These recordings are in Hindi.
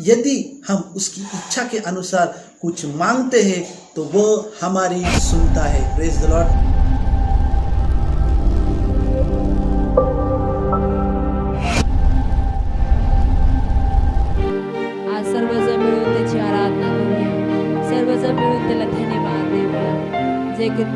यदि हम उसकी इच्छा के अनुसार कुछ मांगते हैं तो वो हमारी सुनता है। Praise the Lord. आज सर्वजण मिळून त्याची आराधना करूया, सर्वजण मिळून त्याला धन्यवाद देऊया।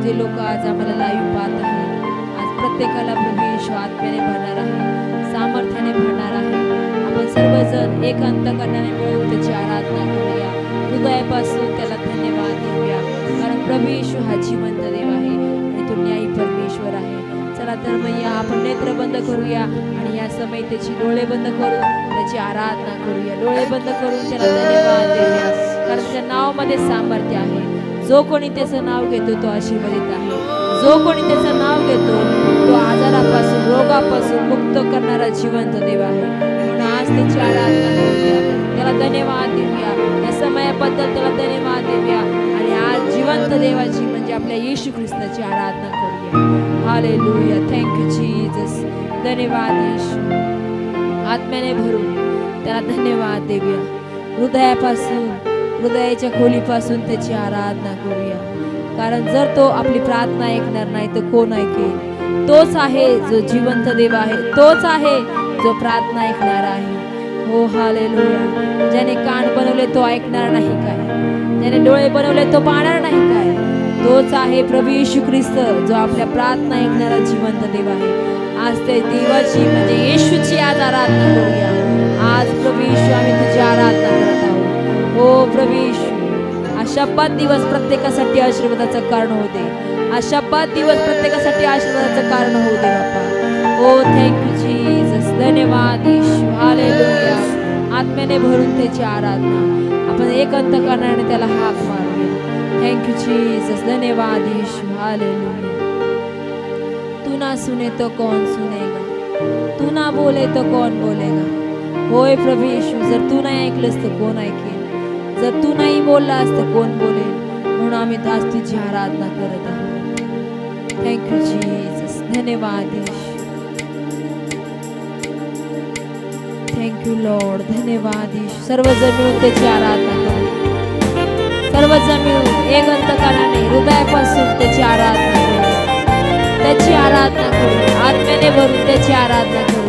जे लोक आज आम्हाला लाईव्ह पाहत आहेत, आज प्रत्येकाला प्रभू येशू आत्म्याने भरणार आहे, सामर्थ्याने भरणार आहे। आपण सर्वजण एक अंतःकरणाने मिळून त्याची आराधना करूया, हृदयापासून त्याला धन्यवाद देऊया, कारण प्रभू येशू हा जिवंत देव आहे आणि तो न्यायी परमेश्वर आहे। चला तर मैया आपण नेत्र बंद करूया आणि या समय त्याची डोळे बंद करून त्याची आराधना करूया, डोळे बंद करून त्याला धन्यवाद देऊया, कारण त्या नावामध्ये सामर्थ्य आहे। जो कोणी त्याचं नाव घेतो तो आशीर्वादित आहे, जो कोणी त्याचं नाव घेतो तो आजारापासून रोगापासून मुक्त करणारा जिवंत देव आहे। म्हणून आज त्याची आराधना करूया, त्याला धन्यवाद देऊया, या समयाबद्दल त्याला धन्यवाद देऊया आणि आज जिवंत देवाची म्हणजे आपल्या येशू ख्रिस्ताची आराधना करूया। हालेलुया, थँक यू जीसस, धन्यवाद येशू। आत्म्याने भरून त्याला धन्यवाद देऊया, हृदयापासून हृदयाच्या खोलीपासून त्याची आराधना करूया, कारण जर तो आपली प्रार्थना ऐकणार नाही तर कोण ऐकेल? तोच आहे जो जिवंत देव आहे, तोच आहे जो प्रार्थना ऐकणार आहे। हो हालेलुया। ज्याने कान बनवले तो ऐकणार नाही काय? ज्याने डोळे बनवले तो पाहणार नाही काय? तोच आहे प्रभू येशू ख्रिस्त, जो आपल्या प्रार्थना ऐकणारा जिवंत देव आहे। आज ते देवाची म्हणजे येशूची आज आराधना करूया। आज प्रभू येशू आम्ही तुझी आराधना करत आहोत। हो प्रभू येशू, आज शब्बात दिवस प्रत्येकासाठी आशीर्वादाचं कारण होते, आज शब्बात दिवस प्रत्येकासाठी आशीर्वादाचं कारण होऊ दे बाप्पा। ओ थँक्यू जीसस, धन्यवाद येशू, हालेलुया। आत्म्याने भरून त्याची आराधना आपण एक अंतःकरणाने त्याला हाक मारूया। थँक्यू जीसस, धन्यवाद येशू, हालेलुया। तू ना सुने तो कौन सुनेगा, तू ना बोले तो कौन बोलेगा। होय प्रभू येशू, जर तू नाही ऐकलंस तर कोण ऐकेल? जर तू नाही बोललास तर कोण बोलेल? म्हणून आम्ही आज तुझी आराधना करत आहोत। थँक्यू जीसस, धन्यवाद येशू, थँक्यू लॉर्ड, धन्यवाद येशू। सर्वजण मिळून त्याची आराधना करू, सर्वजण मिळून एक अंतःकरणाने हृदयापासून त्याची आराधना करू, त्याची आराधना करू, आत्म्याने भरून त्याची आराधना करूया।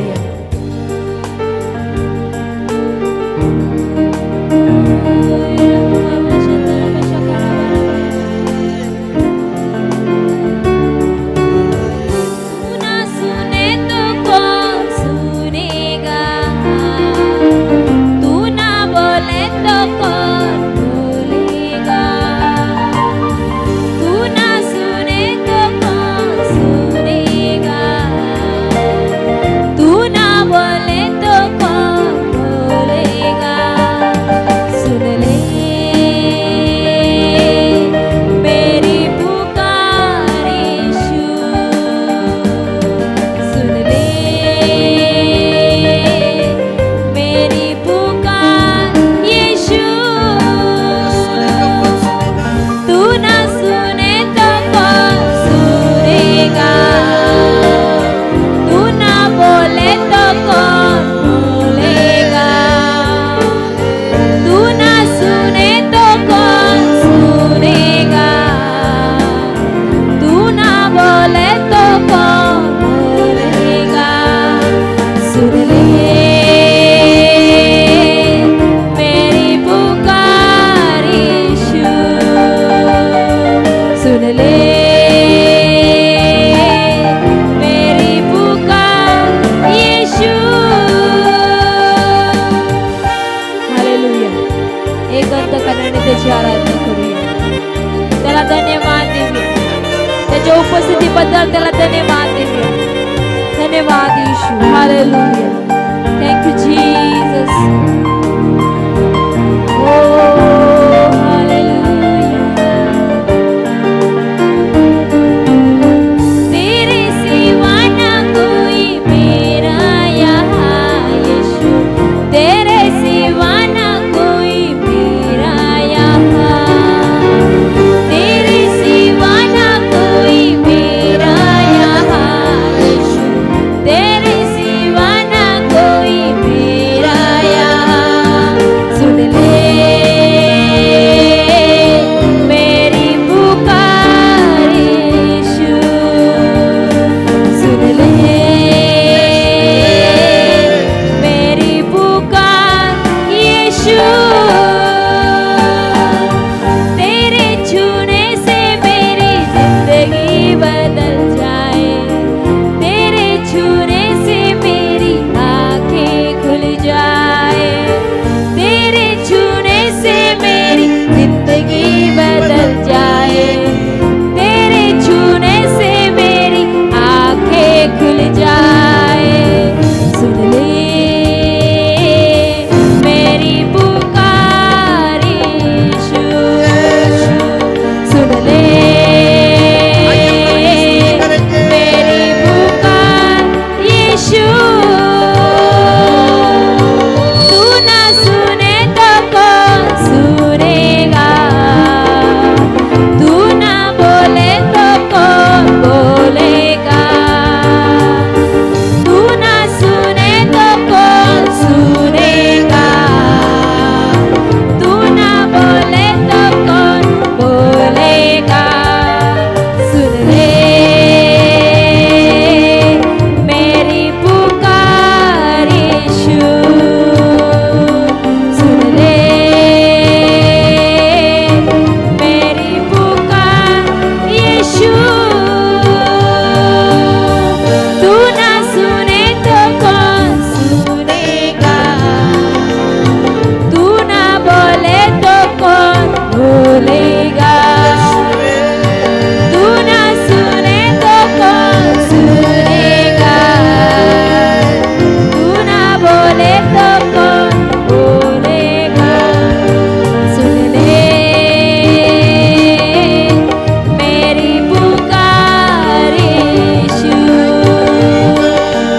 उपस्थितीबद्दल त्याला धन्यवाद देऊया। धन्यवाद येशू, हालेलुया, थँक यू जीसस। तेरे सिवा ना कोई मेरा यीशु तेरे छूने से मेरी जिंदगी बदल जाए, तेरे छूने से मेरी आंखें खुल जाए, तेरे छूने से मेरी जिंदगी बदल जाए, तेरे छूने से मेरी आंखें खुल जाए। सुन ले मेरी पुकार यीशु, सुन ले मेरी पुकार यीशु, तू ना सुने तो कौन सुनेगा, तू ना बोले तो कौन बोलेगा, तू ना सुने तो कौन सुनेगा, तू ना बोले तो कौन बोलेगा। सुन ले मेरी पुकार यीशु, सुन ले मेरी पुकार यीशु, तू ना सुने तो कौन सुनेगा, तू ना बोले तो कौन बोलेगा, तू ना सुने तो कौन सुनेगा, तू ना बोले तो कौन बोलेगा। सुन ले मेरी पुकार यीशु,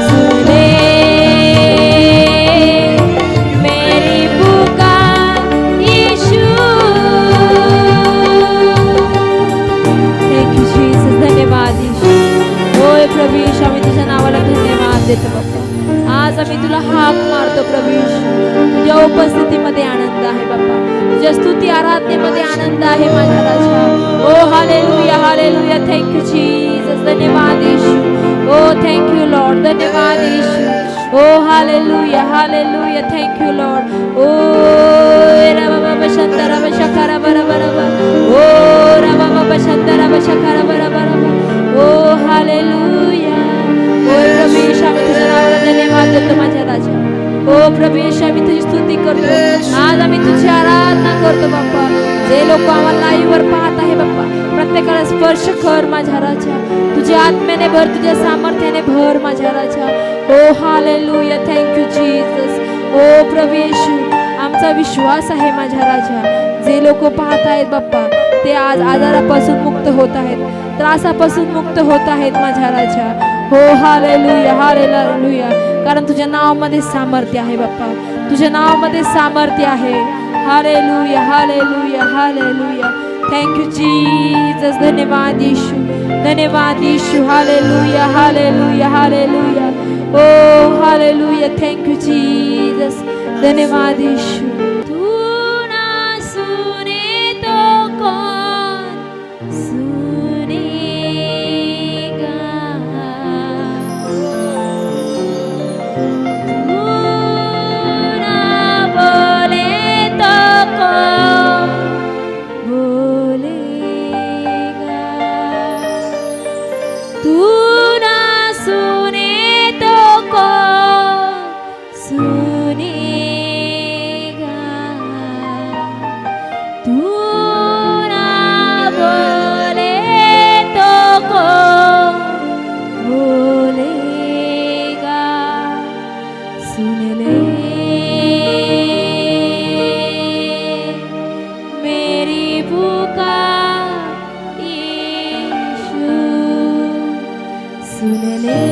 सुन ले मेरी पुकार यीशु। थँक यू जीसस, धन्यवाद यीशु। होय प्रभू यीशु, आम्ही तुझ्या नावाला धन्यवाद देतो बाप्पा। आज आम्ही तुला हाक मारतो प्रभू यीशु, तुझ्या उपस्थितीमध्ये आनंद आहे बाप्पा, तुझ्या स्तुती आराधनेमध्ये आनंद आहे माझा राजा। ओ hallelujah hallelujah, thank you Jesus, धन्यवाद यीशु। ओ थँक यू लॉर्ड, धन्यवाद यीशु। ओ hallelujah hallelujah, thank you Lord. ओ रबा बाबा शंतरा बशकारा बरा बरा बरा, ओ रबा बाबा शंतरा बशकारा बरा बरा बरा। ओ हालेलुया, ओ प्रभू यीशु, आम्ही तुझ्या नावाला धन्यवाद देतो माझ्या राजा। ओ प्रभू यीशु, आम्ही तुझी स्तुती करतो, आज आम्ही तुझी आराधना करतो बाप्पा। जे लोक आम्हाला लाईव्हवर पाहत आहे बाप्पा, प्रत्येकाला स्पर्श कर माझ्या राजा, तुझ्या आत्म्याने भर, तुझ्या सामर्थ्याने भर माझ्या राजा। ओ हालेलुया, थँक यू जीसस। ओ प्रभू येशू, आमचा विश्वास आहे माझ्या राजा, जे लोक पाहत आहेत बाप्पा ते आज आजारापासून मुक्त होत आहेत, त्रासापासून मुक्त होत आहेत माझ्या राजा। हो हालेलुया हालेलुया, कारण तुझ्या नावामध्ये सामर्थ्य आहे बाप्पा, तुझ्या नावामध्ये सामर्थ्य आहे। Hallelujah hallelujah hallelujah, thank you Jesus, धन्यवाद यीशु, धन्यवाद यीशु। हालेलुया हालेलुया हालेलुया, ओ हालेलुया, थँक यू जीसस, धन्यवाद यीशु। तू ना सुने तो कौन सुनेगा, तू ना बोले तो कौन बोलेगा, तू ना सुने तो कौन सुनेगा, तू ना बोले तो कौन बोलेगा। सुन ले मेरी पुकार यीशु, सुन ले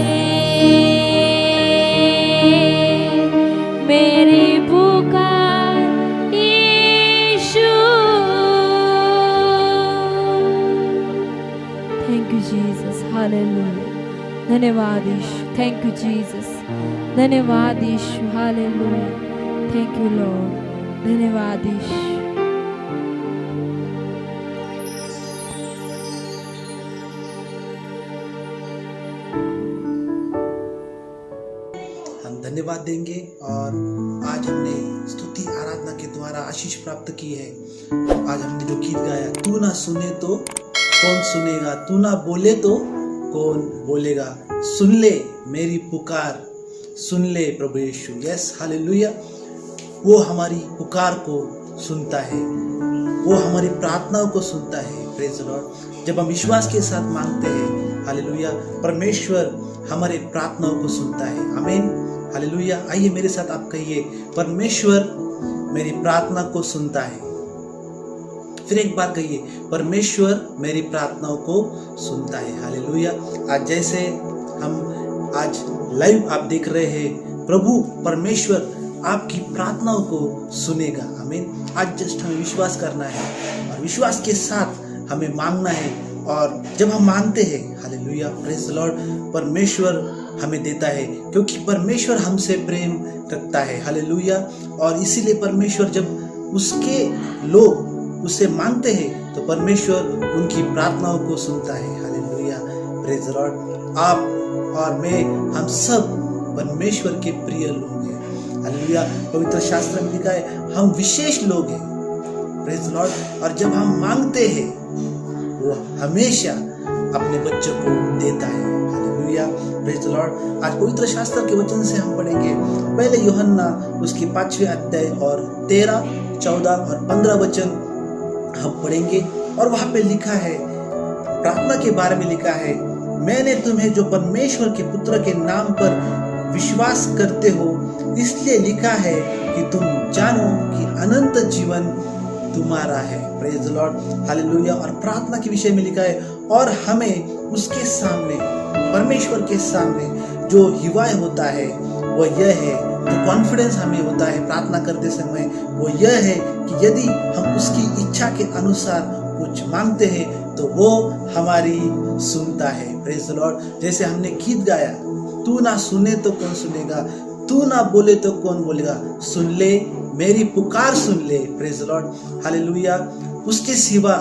मेरी पुकार यीशु। थैंक यू जीसस, हालेलुया, धन्यवाद यीशु, थैंक यू जीसस, धन्यवाद Yeshu, hallelujah, thank you Lord, धन्यवाद यीशु। हम धन्यवाद देंगे और आज हमने स्तुति आराधना के द्वारा आशीष प्राप्त की है। आज हमने जो गीत गाया, तू ना सुने तो कौन सुनेगा, तू ना बोले तो कौन बोलेगा, सुन ले मेरी पुकार, सुन ले प्रभु यीशु। Yes, hallelujah. वो हमारी पुकार को सुनता है, वो हमारी प्रार्थनाओं को सुनता है। Praise the Lord. जब हम विश्वास के साथ मांगते हैं, हालेलुया, परमेश्वर हमारे प्रार्थनाओं को सुनता है। आमीन, हालेलुया। आइए मेरे साथ आप कहिए, परमेश्वर मेरी प्रार्थना को सुनता है। फिर एक बार कहिए, परमेश्वर मेरी प्रार्थनाओं को सुनता है। हालेलुया। आज जैसे हम आज लाइव आप देख रहे हैं, प्रभु परमेश्वर आपकी प्रार्थनाओं को सुनेगा। आमीन। आज जस्ट हमें विश्वास करना है और विश्वास के साथ हमें मांगना है। और जब हम मांगते हैं, हालेलुया, प्रेज द लॉर्ड, परमेश्वर हमें देता है, क्योंकि परमेश्वर हमसे प्रेम रखता है। हालेलुया। और इसीलिए परमेश्वर जब उसके लोग उससे मांगते हैं तो परमेश्वर उनकी प्रार्थनाओं को सुनता है। Hallelujah, praise the Lord. आप और मैं, हम सब परमेश्वर के प्रिय लोग हैं। हालेलुया। पवित्र शास्त्र में लिखा है, हम विशेष लोग हैं। Praise the Lord. और जब हम मांगते हैं, वो हमेशा अपने बच्चों को देता है। Hallelujah, praise the Lord. आज पवित्र शास्त्र के वचन से हम पढ़ेंगे पहले यूहन्ना उसके 5वें अध्याय और 13, 14 और 15 वचन हम पढ़ेंगे। और वहां पे लिखा है, प्रार्थना के बारे में लिखा है, मैंने तुम्हें जो परमेश्वर के पुत्र के नाम पर विश्वास करते हो इसलिए लिखा है कि तुम जानो कि अनंत जीवन तुम्हारा है। Praise the Lord, hallelujah. और प्रार्थना के विषय में लिखा है, और हमें उसके सामने, परमेश्वर के सामने जो हिवाय होता है वो यह है, जो कॉन्फिडेंस हमें होता है प्रार्थना करते समय, वो यह है कि यदि हम उसकी इच्छा के अनुसार कुछ मांगते हैं तो वो हमारी सुनता है। Praise the Lord. जैसे हमने गीत गाया, तू ना सुने तो कौन सुनेगा, तू ना बोले तो कौन बोलेगा, सुन ले मेरी पुकार, सुन ले। Praise the Lord, hallelujah. उसके सिवा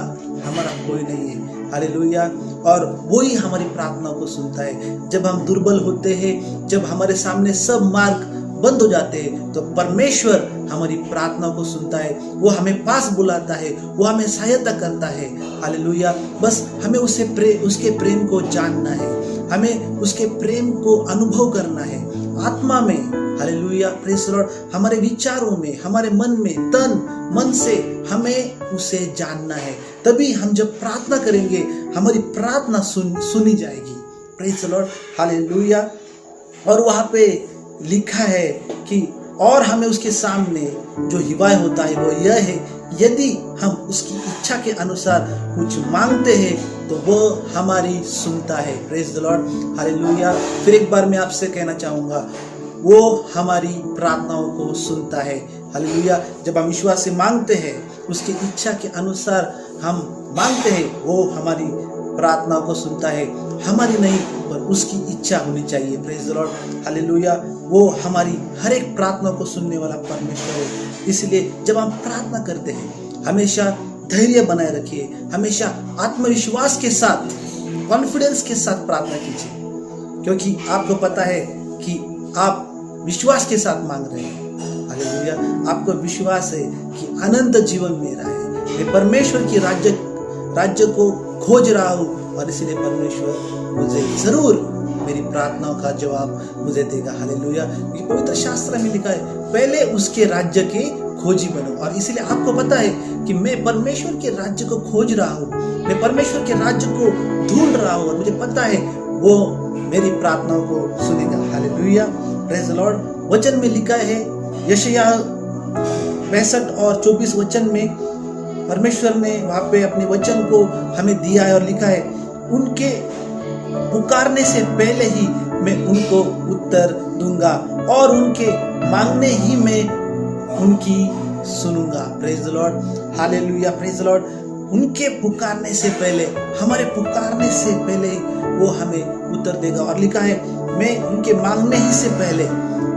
हमारा कोई नहीं है। हालेलुया। और वो ही हमारी प्रार्थनाओं को सुनता है। जब हम दुर्बल होते हैं, जब हमारे सामने सब मार्ग बंद हो जाते हैं, तो परमेश्वर हमारी प्रार्थनाओं को सुनता है। वो हमें पास बुलाता है, वो हमें सहायता करता है। हालेलुया। बस हमें उसके प्रेम को जानना है, हमें उसके प्रेम को अनुभव करना है आत्मा में। Hallelujah, praise the Lord. हमारे विचारों में, हमारे मन में, तन मन से हमें उसे जानना है। तभी हम जब प्रार्थना करेंगे, हमारी प्रार्थना सुनी जाएगी। Praise the Lord, hallelujah. और वहां पे लिखा है कि और हमें उसके सामने जो हिवाय होता है वो यह है, यदि हम उसकी इच्छा के अनुसार कुछ मांगते हैं तो वो हमारी सुनता है। Praise the Lord, hallelujah. फिर एक बार मैं आपसे कहना चाहूंगा, वो हमारी प्रार्थनाओं को सुनता है। हालेलुया। जब हम विश्वास से मांगते हैं, उसकी इच्छा के अनुसार हम मांगते हैं, वो हमारी प्रार्थनाओं को सुनता है। हमारी नहीं, पर उसकी इच्छा होनी चाहिए। Praise the Lord, hallelujah. वो हमारी हर एक प्रार्थना को सुनने वाला परमेश्वर है। इसलिए जब हम प्रार्थना करते हैं, हमेशा धैर्य बनाए रखिए, हमेशा आत्मविश्वास के साथ, कॉन्फिडेंस के साथ प्रार्थना कीजिए, क्योंकि आपको पता है कि आप विश्वास के साथ मांग रहे हैं। हालेलुया। आपको विश्वास है कि अनंत जीवन मेरा है, मैं परमेश्वर की राज्य को खोज रहा हूँ, और इसलिए परमेश्वर मुझे जरूर मेरी प्रार्थनाओं का जवाब मुझे देगा। हालेलुया। पवित्र शास्त्र में लिखा है, पहले उसके राज्य के खोजी बनो। और इसलिए आपको पता है कि मैं परमेश्वर के राज्य को खोज रहा हूँ, मैं परमेश्वर के राज्य को ढूंढ रहा हूँ, और मुझे पता है वो मेरी प्रार्थनाओं को सुनेगा। Hallelujah, praise the Lord. वचन में लिखा है, यशायाह 65 और 24 वचन में परमेश्वर ने वहां पे अपने वचन को हमें दिया है, और लिखा है, उनके पुकारने से पहले ही मैं उनको उत्तर दूंगा, और उनके मांगने ही मैं उनकी सुनूंगा। Praise the Lord, hallelujah, praise the Lord. उनके पुकारने से पहले, हमारे पुकारने से पहले वो हमें उत्तर देगा। और लिखा है, मैं उनके मांगने ही से पहले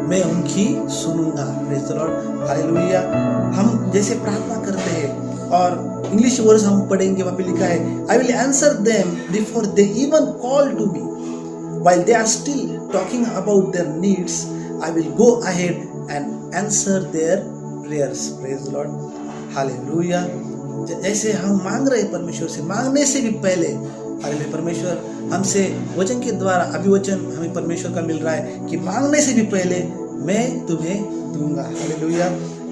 मैं उनकी सुनूंगा। Praise the Lord, hallelujah. हम जैसे प्रार्थना करते हैं, और इंग्लिश वर्ड्स हम पढ़ेंगे, वहां पे लिखा है, I will answer them before they even call to me, while they are still talking about their needs, I will go ahead and answer their prayers. Praise the Lord. Hallelujah. जैसे हम मांग रहे हैं परमेश्वर से, मांगने से भी पहले हालेलुया परमेश्वर हमसे वचन के द्वारा अभिवचन हमें परमेश्वर का मिल रहा है कि मांगने से भी पहले मैं तुम्हें दूंगा। हालेलुया।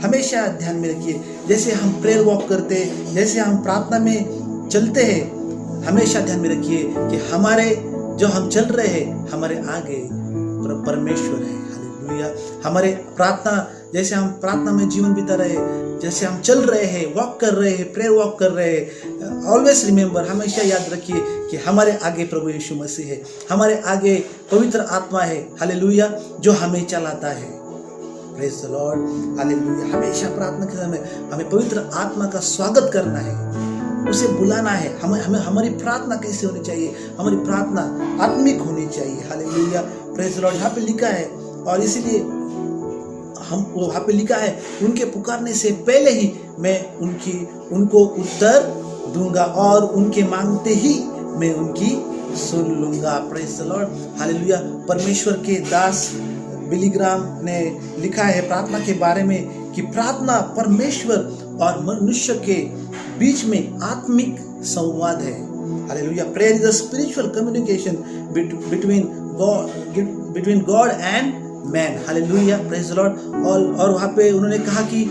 हमेशा ध्यान में रखिए, जैसे हम प्रेयर वॉक करते हैं, जैसे हम प्रार्थना में चलते हैं, हमेशा ध्यान में रखिए कि हमारे जो हम चल रहे हैं हमारे आगे परमेश्वर है। हालेलुया। हमारे प्रार्थना, जैसे हम प्रार्थना में जीवन बिता रहे, जैसे हम चल रहे हैं, वॉक कर रहे हैं, प्रेयर वॉक कर रहे हैं, ऑलवेज रिमेंबर, हमेशा याद रखिए कि हमारे आगे प्रभु यीशु मसीह है, हमारे आगे पवित्र आत्मा है। हालेलुया। जो हमें चलाता है। Praise the Lord. हालेलुया। हमेशा प्रार्थना के समय हमें पवित्र आत्मा का स्वागत करना है, उसे बुलाना है। हमारी प्रार्थना कैसे होनी चाहिए? हमारी प्रार्थना आत्मिक होनी चाहिए। हालेलुया। Praise the Lord. यहाँ पे लिखा है, और इसीलिए हम वहाँ पे लिखा है, उनके पुकारने से पहले ही मैं उनको उत्तर दूंगा और उनके मांगते ही मैं उनकी सुन लूंगा। Praise the Lord. हालेलुया। परमेश्वर के दास बिली ग्राम ने लिखा है प्रार्थना के बारे में कि प्रार्थना परमेश्वर और मनुष्य के बीच में आत्मिक संवाद है। Hallelujah. Prayer is a spiritual communication between God and man. Hallelujah. Praise the Lord. और वहाँ पे उन्होंने कहा कि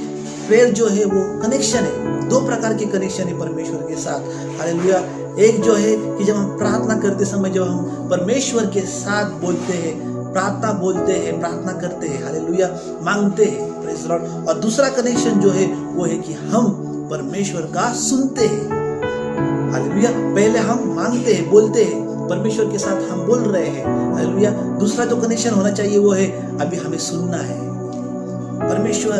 प्रेयर जो है वो कनेक्शन है, दो प्रकार के कनेक्शन है परमेश्वर के साथ। हालेलुया। एक जो है कि जब हम प्रार्थना करते समय जब हम परमेश्वर के साथ बोलते हैं, प्रार्थना करते हैं, हालेलुया, मांगते हैं। Praise the Lord. और दूसरा कनेक्शन जो है वो है कि हम परमेश्वर का सुनते हैं। हालेलुया। पहले हम मांगते हैं, बोलते हैं, परमेश्वर के साथ हम बोल रहे हैं। हालेलुया। दूसरा जो कनेक्शन होना चाहिए वो है अभी हमें सुनना है। परमेश्वर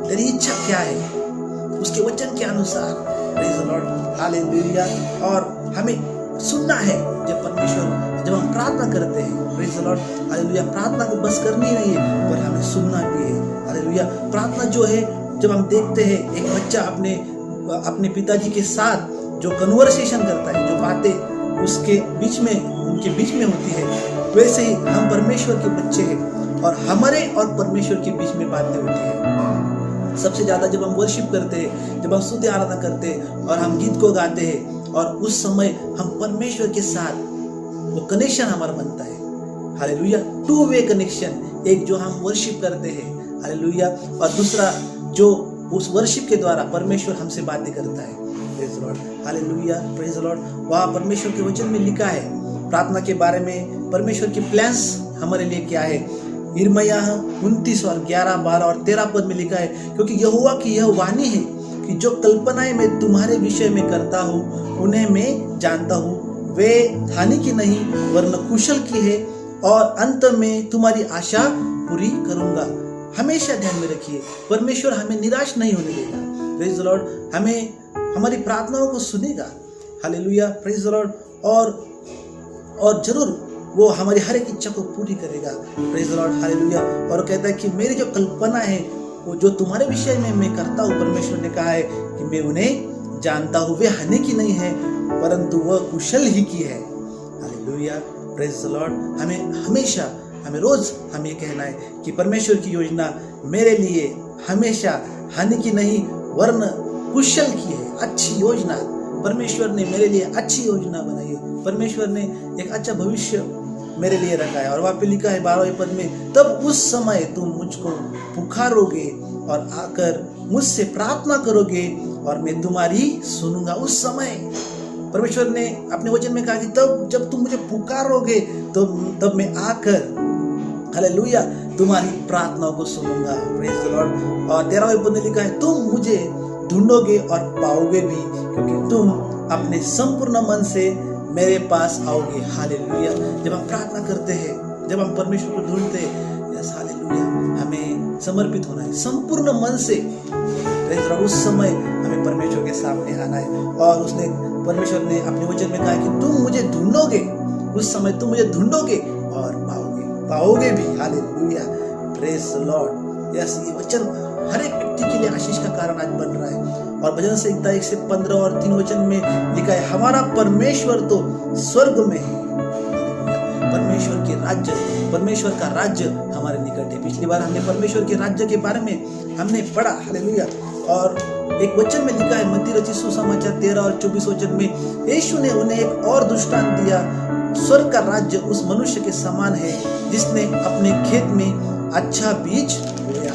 तेरी इच्छा क्या है, उसके वचन के अनुसार। Praise the Lord. हालेलुया। और हमें सुनना है जब हम प्रार्थना करते हैं। Praise the Lord. हालेलुया। प्रार्थना को बस करनी नहीं है पर हमें सुनना भी है। हालेलुया। प्रार्थना जो है, जब हम देखते हैं एक बच्चा अपने पिताजी के साथ जो कन्वर्सेशन करता है, जो बातें उनके बीच में होती है, वैसे ही हम परमेश्वर के बच्चे हैं और हमारे और परमेश्वर के बीच में बातें होती है। सबसे ज्यादा जब हम वर्शिप करते हैं, जब हम स्तुति आराधना करते हैं और हम गीत को गाते हैं, और उस समय हम परमेश्वर के साथ वो कनेक्शन हमारा बनता है। हालेलुया। टू वे कनेक्शन, एक जो हम वर्शिप करते हैं, हालेलुया, और दूसरा जो उस वर्शिप के द्वारा परमेश्वर हमसे बातें करता है। Praise the Lord. Hallelujah. Praise the Lord. वहाँ परमेश्वर के वचन में लिखा है प्रार्थना के बारे में, परमेश्वर की प्लान्स हमारे लिए क्या है। यिर्मयाह 29 और 11, 12 और 13 पद में लिखा है, क्योंकि यहोवा की यह वाणी है कि जो कल्पनाएं मैं तुम्हारे विषय में करता हूँ उन्हें मैं जानता हूँ, वे हानि की नहीं वरन कुशल की है, और अंत में तुम्हारी आशा पूरी करूंगा। हमेशा ध्यान में रखिए, परमेश्वर हमें निराश नहीं होने देगा। Praise the Lord. हमें हमारी प्रार्थनाओं को सुनेगा। हालेलुया। Praise the Lord. और जरूर वो हमारी हर एक इच्छा को पूरी करेगा। Praise the Lord. हालेलुया। और कहता है कि मेरी जो कल्पना है वो जो तुम्हारे विषय में मैं करता हूँ, परमेश्वर ने कहा है कि मैं उन्हें जानता हूँ, वे हानि की नहीं है परंतु वह कुशल ही की है। हालेलुया। Praise the Lord. हमें रोज ये कहना है कि परमेश्वर की योजना मेरे लिए हमेशा हानि की नहीं वरन कुशल की है। अच्छी योजना, परमेश्वर ने मेरे लिए अच्छी योजना बनाई है। परमेश्वर ने एक अच्छा भविष्य मेरे लिए रखा है। और वहाँ पे लिखा है 12वें पद में, तब उस समय तुम मुझको पुकारोगे और आकर मुझसे प्रार्थना करोगे और मैं तुम्हारी सुनूंगा। उस समय परमेश्वर ने अपने वचन में कहा कि तब जब तुम मुझे पुकारोगे तो तब मैं आकर, हालेलुया, तुम्हारी प्रार्थनाओं को सुनूंगा। Praise the Lord. और 13वें पद में लिखा है, तुम मुझे ढूंढोगे और पाओगे भी, क्योंकि तुम अपने संपूर्ण मन से मेरे पास आओगे। हालेलुया। जब हम प्रार्थना करते हैं, जब हम परमेश्वर को ढूंढते हैं, यस हालेलुया, हमें समर्पित होना है संपूर्ण मन से। उस समय हमें परमेश्वर के सामने आना है। और परमेश्वर ने अपने वचन में कहा कि तुम मुझे ढूंढोगे, उस समय तुम मुझे ढूंढोगे और पाओगे भी। Hallelujah. Praise the Lord. Yes, ये वचन हर एक व्यक्ति के लिए आशीष का कारण आज बन रहा है। और भजन संहिता 1 से 15 और 3 वचन में लिखा है, हमारा परमेश्वर तो स्वर्ग में है। परमेश्वर के राज्य, परमेश्वर का राज्य हमारे निकट है। पिछली बार हमने परमेश्वर के राज्य के बारे में हमने पढ़ा, हालेलुया। और एक वचन में लिखा है मत्ती रचित सुसमाचार 13 और 24 वचन में, यीशु ने उन्हें एक और दृष्टांत दिया, स्वर्ग का राज्य उस मनुष्य के समान है जिसने अपने खेत में अच्छा बीज बोया।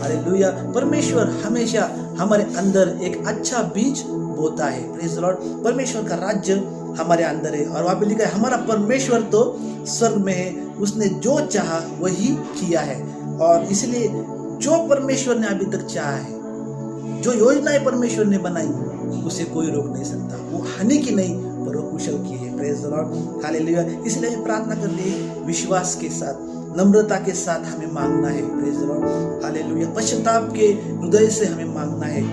हालेलुया। परमेश्वर हमेशा हमारे अंदर एक अच्छा बीज बोता है। Praise the Lord. परमेश्वर का राज्य हमारे अंदर है और वहां पे लिखा है हमारा परमेश्वर तो स्वर्ग में है, उसने जो चाहा वही किया है। और इसलिए जो परमेश्वर ने अभी तक चाहा है, जो योजनाएं परमेश्वर ने बनाई, उसे कोई रोक नहीं सकता। वो हानि की नहीं पर वो कुशल की है। Praise the Lord. हालेलुया। इसलिए प्रार्थना करनी है विश्वास के साथ, नम्रता के साथ हमें मांगना है। Praise the Lord. हालेलुया। पश्चाताप के हृदय से हमें मांगना है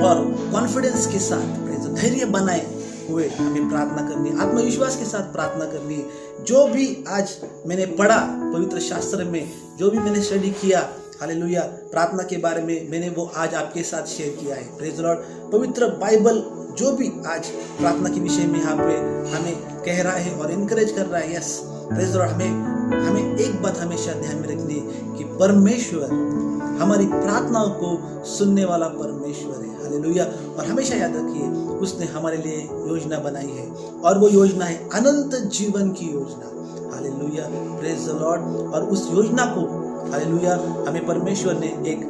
और कॉन्फिडेंस के साथ, धैर्य बनाए हुए हमें प्रार्थना करनी है, आत्मविश्वास के साथ प्रार्थना करनी है। जो भी आज मैंने पढ़ा पवित्र शास्त्र में, जो भी मैंने स्टडी किया, हालेलुया, प्रार्थना के बारे में मैंने वो आज आपके साथ शेयर किया है। Praise the Lord. पवित्र बाइबल जो भी आज प्रार्थना के विषय में यहाँ पे हमें कह रहा है और इनकरेज कर रहा है, यस प्रेज द लॉर्ड। हमें एक बात हमेशा ध्यान में रखनी है कि परमेश्वर हमारी प्रार्थनाओं को सुनने वाला परमेश्वर है। हालेलुया। और हमेशा याद रखिए उसने हमारे लिए योजना बनाई है और वो योजना है अनंत जीवन की योजना। हालेलुया। Praise the Lord. और उस योजना को, हालेलुया, हमें परमेश्वर ने एक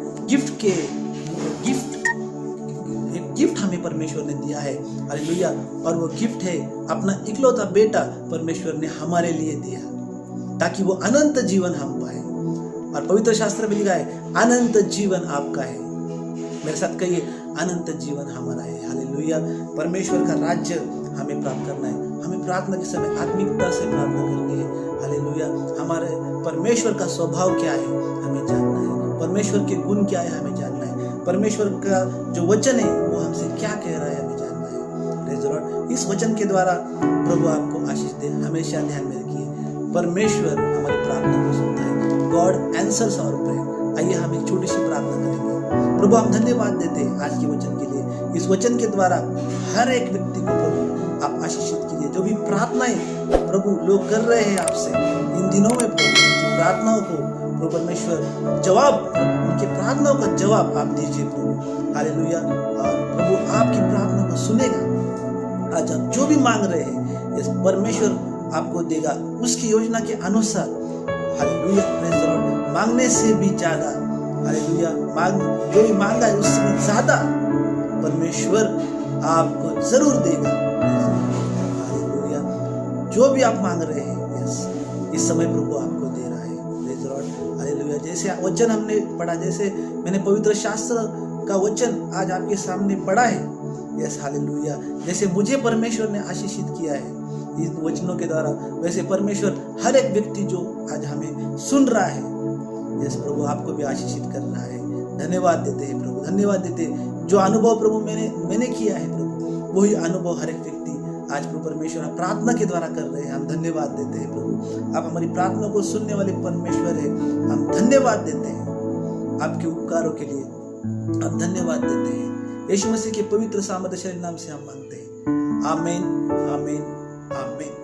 गिफ्ट हमें परमेश्वर ने दिया है। हालेलुया। और वो गिफ्ट है अपना इकलौता बेटा परमेश्वर ने हमारे लिए दिया ताकि वो अनंत जीवन हम पाए। और पवित्र शास्त्र में लिखा है अनंत जीवन आपका है। मेरे साथ कहिए अनंत जीवन हमारा है। हालेलुया। परमेश्वर का राज्य हमें प्राप्त करना है। हमें प्रार्थना के समय आत्मिकता से प्रार्थना करनी है। हालेलुया। हमारे परमेश्वर का स्वभाव क्या है हमें जानना है, परमेश्वर के गुण क्या है हमें जानना है, परमेश्वर का जो वचन है वो हमसे क्या कह रहा है हमें जानना है। Praise the Lord. इस वचन के द्वारा प्रभु आपको आशीष दे। हमेशा ध्यान में रखिए परमेश्वर हमारी प्रार्थना को सुनता है। God answers our prayer. आइए हम एक छोटी सी प्रार्थना करेंगे। प्रभु हम धन्यवाद देते हैं आज के वचन के लिए। इस वचन के द्वारा हर एक व्यक्ति को प्रभु आप आशीषित कीजिए। जो भी प्रार्थनाएं प्रभु लोग कर रहे हैं आपसे इन दिनों में, प्रभु प्रार्थनाओं को प्रभु परमेश्वर जवाब, उनके प्रार्थनाओं का जवाब आप दीजिए प्रभु। हालेलुया। और प्रभु आपकी प्रार्थना को सुनेगा। आज आप जो भी मांग रहे हैं इस परमेश्वर आपको देगा उसकी योजना के अनुसार। हालेलुया। Praise the Lord. मांगने से भी ज्यादा, हालेलुया, जो भी मांगा है उससे भी ज्यादा परमेश्वर आपको जरूर देगा। हालेलुया। जो भी आप मांग रहे हैं, यस, इस समय प्रभु आपको दे रहा है। Praise the Lord. हालेलुया। जैसे वचन हमने पढ़ा, जैसे मैंने पवित्र शास्त्र का वचन आज आपके सामने पढ़ा है, यस, हालेलुया, जैसे मुझे परमेश्वर ने आशीषित किया है इन वचनों के द्वारा, वैसे परमेश्वर हर एक व्यक्ति जो आज हमें सुन रहा है, यस प्रभु, आपको भी आशीषित कर रहा है। धन्यवाद देते हैं प्रभु, धन्यवाद देते हैं। जो अनुभव प्रभु मैंने किया है प्रभु, वही अनुभव हर एक व्यक्ति आज प्रभु परमेश्वर प्रार्थना के द्वारा कर रहे हैं। हम धन्यवाद देते हैं प्रभु। आप हमारी प्रार्थना को सुनने वाले परमेश्वर है। हम धन्यवाद देते हैं आपके उपकारों के लिए। हम धन्यवाद देते हैं यीशु मसीह के पवित्र सामर्थ्यशाली नाम से हम मांगते हैं। आमीन, आमीन, आमीन।